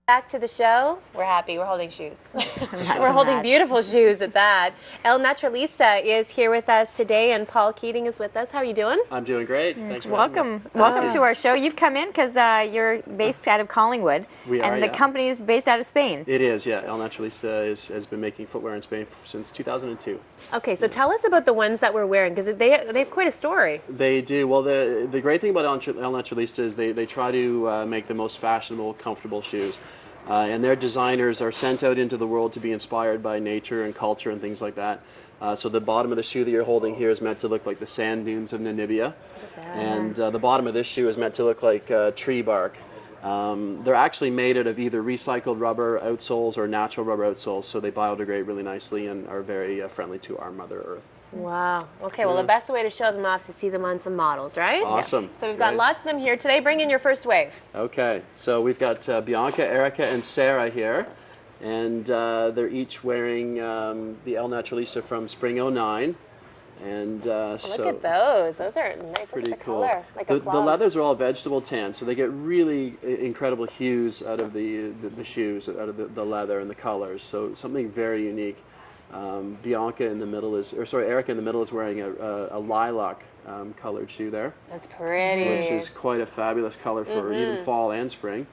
Back to the show. We're happy. We're holding shoes. We're holding beautiful shoes at that. El Naturalista is here with us today, and Paul Keating is with us. How are you doing? I'm doing great. Thanks for Welcome to our show. You've come in because you're based out of Collingwood, and the company is based out of Spain. It is, yeah. El Naturalista has been making footwear in Spain since 2002. Okay, so tell us about the ones that we're wearing, because they have quite a story. They do. Well, the great thing about El Naturalista is they try to make the most fashionable, comfortable shoes. And their designers are sent out into the world to be inspired by nature and culture and things like that. So the bottom of the shoe that you're holding here is meant to look like the sand dunes of Namibia. And the bottom of this shoe is meant to look like tree bark. They're actually made out of either recycled rubber outsoles or natural rubber outsoles, so they biodegrade really nicely and are very friendly to our Mother Earth. Wow. Okay, well, the best way to show them off is to see them on some models, right? Awesome. Yeah. So we've got lots of them here today. Bring in your first wave. Okay, so we've got Bianca, Erica, and Sarah here, and they're each wearing the El Naturalista from Spring '09. And so look at those. Those are nice. Pretty cool. Color, like the leathers are all vegetable tan, so they get really incredible hues out of the shoes, out of the leather and the colors. So something very unique. Bianca in the middle Erica in the middle is wearing a lilac colored shoe there. That's pretty. Which is quite a fabulous color for even fall and spring.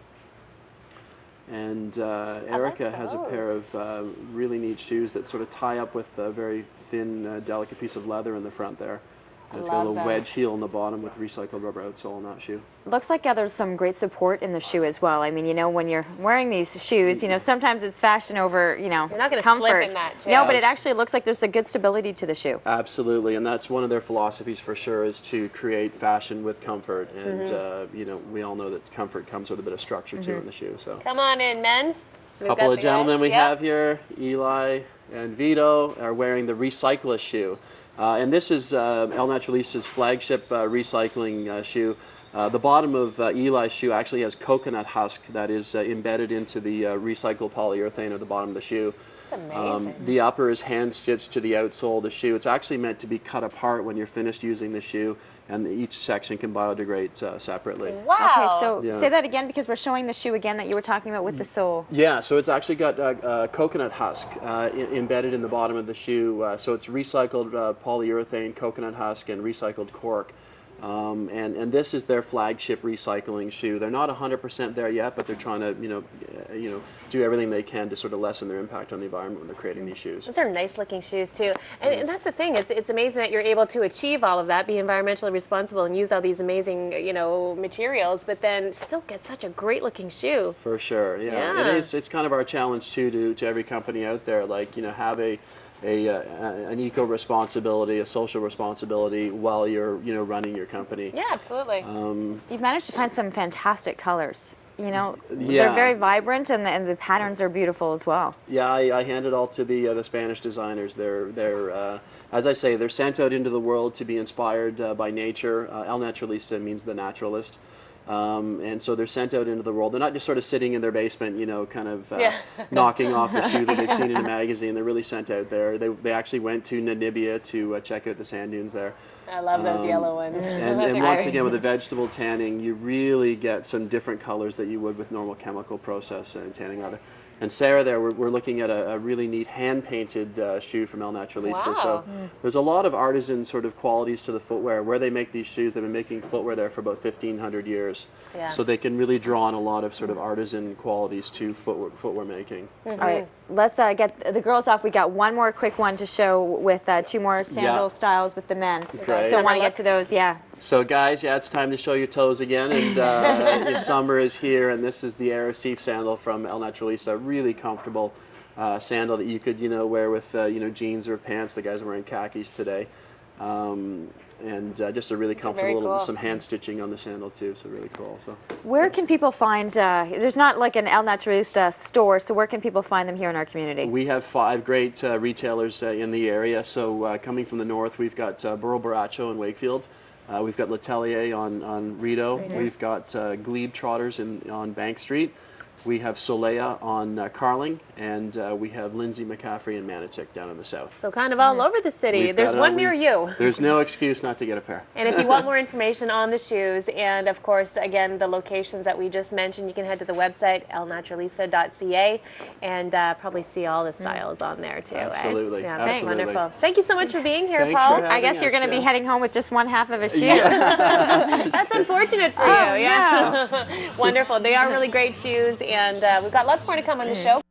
And Erica has a pair of really neat shoes that sort of tie up with a very thin, delicate piece of leather in the front there. And it's got a little wedge heel in the bottom with recycled rubber outsole on that shoe. Looks like there's some great support in the shoe as well. I mean, you know, when you're wearing these shoes, you know, sometimes it's fashion over, you know, you're not gonna comfort. slip in that, too. No, but it actually looks like there's a good stability to the shoe. Absolutely, and that's one of their philosophies for sure, is to create fashion with comfort. And you know, we all know that comfort comes with a bit of structure too in the shoe. So come on in, men. A couple of gentlemen we have here, Eli and Vito, are wearing the Recyclist shoe. And this is El Naturalista's flagship recycling shoe. The bottom of Eli's shoe actually has coconut husk that is embedded into the recycled polyurethane at the bottom of the shoe. That's amazing. The upper is hand stitched to the outsole of the shoe. It's actually meant to be cut apart when you're finished using the shoe, and each section can biodegrade separately. Wow. Okay, so say that again, because we're showing the shoe again that you were talking about with the sole. Yeah, so it's actually got coconut husk embedded in the bottom of the shoe. So it's recycled polyurethane, coconut husk, and recycled cork. And this is their flagship recycling shoe. They're not 100% there yet, but they're trying to, do everything they can to sort of lessen their impact on the environment when they're creating these shoes. Those are nice looking shoes too. And that's the thing, it's amazing that you're able to achieve all of that, be environmentally responsible and use all these amazing, materials, but then still get such a great looking shoe. For sure, yeah. It's kind of our challenge too to every company out there, like, have an eco responsibility, a social responsibility while you're running your company. Yeah, absolutely. You've managed to find some fantastic colors. They're very vibrant, and the patterns are beautiful as well. Yeah, I hand it all to the Spanish designers. They're as I say, they're sent out into the world to be inspired by nature. El Naturalista means the naturalist. And so they're sent out into the world. They're not just sort of sitting in their basement, kind of knocking off the shoe that they've seen in a magazine. They're really sent out there. They actually went to Namibia to check out the sand dunes there. I love those yellow ones. And once again, with the vegetable tanning, you really get some different colors that you would with normal chemical process and tanning other. And Sarah there, we're looking at a really neat hand-painted shoe from El Naturalista. Wow. So there's a lot of artisan sort of qualities to the footwear. Where they make these shoes, they've been making footwear there for about 1,500 years. Yeah. So they can really draw on a lot of sort of artisan qualities to footwear making. All right, let's get the girls off. We got one more quick one to show with two more sandal styles with the men. Great. So I want to get to those, So guys, it's time to show your toes again, and summer is here, and this is the Aerosif sandal from El Naturalista. Really comfortable sandal that you could, wear with, jeans or pants. The guys are wearing khakis today. And just a really comfortable, cool. some hand stitching on the sandal too, so really cool. So where can people find, there's not like an El Naturalista store, so where can people find them here in our community? We have 5 great retailers in the area. So coming from the north, we've got Burro Borracho in Wakefield. We've got L'Atelier on Rideau. We've got Glebe Trotters on Bank Street. We have Solea on Carling, and we have Lindsay McCaffrey in Manitic down in the south. So kind of all over the city. We've There's got one near you. There's no excuse not to get a pair. And if you want more information on the shoes, and of course, again, the locations that we just mentioned, you can head to the website, elnaturalista.ca, and probably see all the styles on there too. Absolutely. Yeah, Absolutely. wonderful. Thank you so much for being here, Thanks Paul. for I guess having you're us, going to be yeah. heading home with just one half of a shoe. That's unfortunate for you. Oh, Yeah. Wonderful. They are really great shoes, and we've got lots more to come on the show.